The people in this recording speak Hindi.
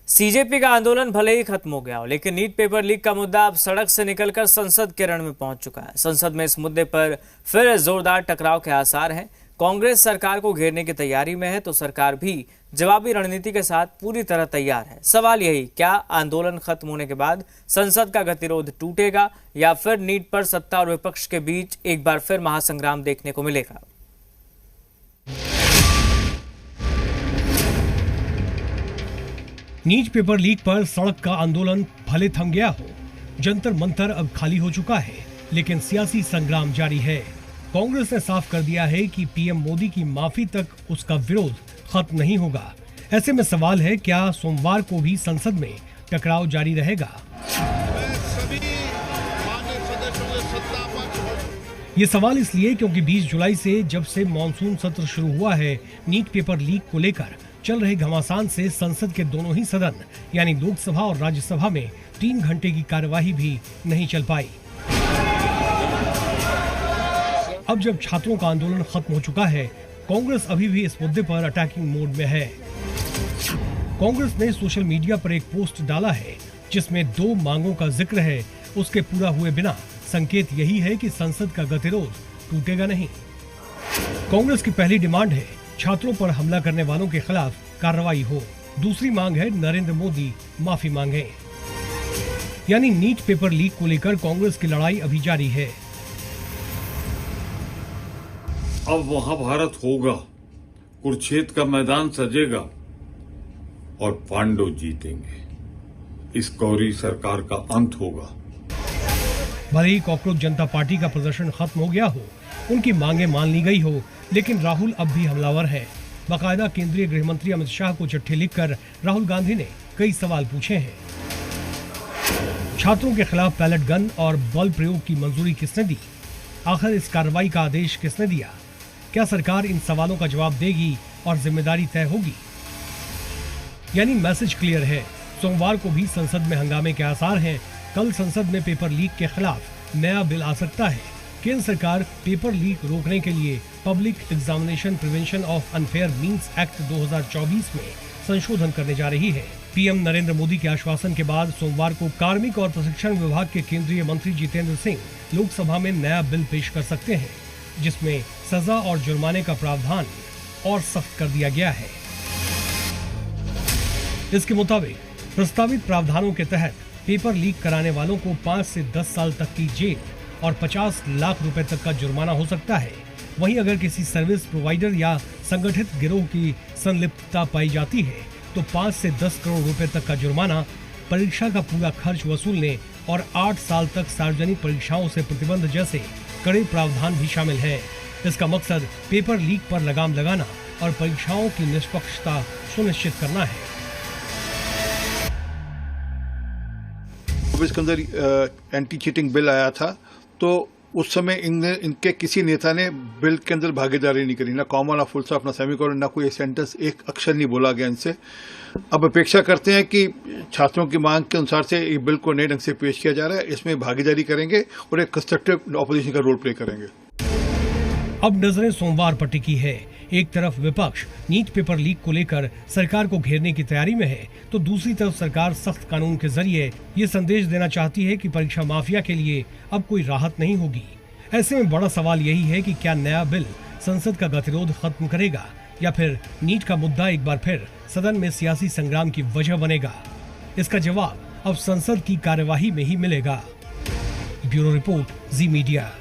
सीजेपी का आंदोलन भले ही खत्म हो गया हो, लेकिन नीट पेपर लीक का मुद्दा अब सड़क से निकलकर संसद के रण में पहुंच चुका है। संसद में इस मुद्दे पर फिर जोरदार टकराव के आसार हैं। कांग्रेस सरकार को घेरने की तैयारी में है, तो सरकार भी जवाबी रणनीति के साथ पूरी तरह तैयार है। सवाल यही, क्या आंदोलन खत्म होने के बाद संसद का गतिरोध टूटेगा या फिर नीट पर सत्ता और विपक्ष के बीच एक बार फिर महासंग्राम देखने को मिलेगा? नीट पेपर लीक पर सड़क का आंदोलन भले थम गया हो, जंतर मंतर अब खाली हो चुका है, लेकिन सियासी संग्राम जारी है। कांग्रेस ने साफ कर दिया है कि पीएम मोदी की माफी तक उसका विरोध खत्म नहीं होगा। ऐसे में सवाल है, क्या सोमवार को भी संसद में टकराव जारी रहेगा? ये सवाल इसलिए क्योंकि 20 जुलाई से जब से मॉनसून सत्र शुरू हुआ है, नीट पेपर लीक को लेकर चल रहे घमासान से संसद के दोनों ही सदन यानी लोकसभा और राज्यसभा में 3 घंटे की कार्यवाही भी नहीं चल पाई। अब जब छात्रों का आंदोलन खत्म हो चुका है, कांग्रेस अभी भी इस मुद्दे पर अटैकिंग मोड में है। कांग्रेस ने सोशल मीडिया पर एक पोस्ट डाला है जिसमें 2 मांगों का जिक्र है। उसके पूरा हुए बिना संकेत यही है कि संसद का गतिरोध टूटेगा नहीं। कांग्रेस की पहली डिमांड है, छात्रों पर हमला करने वालों के खिलाफ कार्रवाई हो। दूसरी मांग है, नरेंद्र मोदी माफी मांगे। यानी नीट पेपर लीक को लेकर कांग्रेस की लड़ाई अभी जारी है। अब महाभारत होगा, कुरुक्षेत्र का मैदान सजेगा और पांडव जीतेंगे। इस कौरी सरकार का अंत होगा। भले ही कॉकरोच जनता पार्टी का प्रदर्शन खत्म हो गया हो, उनकी मांगे मान ली गई हो, लेकिन राहुल अब भी हमलावर है। बाकायदा केंद्रीय गृह मंत्री अमित शाह को चिट्ठी लिखकर राहुल गांधी ने कई सवाल पूछे हैं। छात्रों के खिलाफ पैलेट गन और बल प्रयोग की मंजूरी किसने दी? आखिर इस कार्रवाई का आदेश किसने दिया? क्या सरकार इन सवालों का जवाब देगी और जिम्मेदारी तय होगी? यानी मैसेज क्लियर है, सोमवार को भी संसद में हंगामे के आसार हैं। कल संसद में पेपर लीक के खिलाफ नया बिल आ सकता है। केंद्र सरकार पेपर लीक रोकने के लिए public examination prevention of unfair means act 2024 में संशोधन करने जा रही है। पीएम नरेंद्र मोदी के आश्वासन के बाद सोमवार को कार्मिक और प्रशिक्षण विभाग के केंद्रीय मंत्री जितेंद्र सिंह लोकसभा में नया बिल पेश कर सकते हैं, जिसमें सजा और जुर्माने का प्रावधान और सख्त कर दिया गया है। इसके मुताबिक प्रस्तावित प्रावधानों के तहत पेपर लीक कराने वालों को 5 से 10 साल तक की जेल और 50 लाख रुपए तक का जुर्माना हो सकता है। वहीं अगर किसी सर्विस प्रोवाइडर या संगठित गिरोह की संलिप्तता पाई जाती है तो 5 से 10 करोड़ रुपए तक का जुर्माना, परीक्षा का पूरा खर्च वसूलने और 8 साल तक सार्वजनिक परीक्षाओं से प्रतिबंध जैसे कड़े प्रावधान भी शामिल है। इसका मकसद पेपर लीक पर लगाम लगाना और परीक्षाओं की निष्पक्षता सुनिश्चित करना है। इसके अंदर एंटी चीटिंग बिल आया था, तो उस समय इनके किसी नेता ने बिल के अंदर भागीदारी नहीं करी, ना कॉमा, ना फुल स्टॉप, ना सेमीकोलन, ना कोई सेंटेंस, एक अक्षर नहीं बोला गया इनसे। अब अपेक्षा करते हैं कि छात्रों की मांग के अनुसार से ये बिल को नए ढंग से पेश किया जा रहा है, इसमें भागीदारी करेंगे और एक कंस्ट्रक्टिव ऑपोजिशन का रोल प्ले करेंगे। अब नजरें सोमवार पर टिकी है। एक तरफ विपक्ष नीट पेपर लीक को लेकर सरकार को घेरने की तैयारी में है, तो दूसरी तरफ सरकार सख्त कानून के जरिए ये संदेश देना चाहती है कि परीक्षा माफिया के लिए अब कोई राहत नहीं होगी। ऐसे में बड़ा सवाल यही है कि क्या नया बिल संसद का गतिरोध खत्म करेगा या फिर नीट का मुद्दा एक बार फिर सदन में सियासी संग्राम की वजह बनेगा? इसका जवाब अब संसद की कार्यवाही में ही मिलेगा। ब्यूरो रिपोर्ट, जी मीडिया।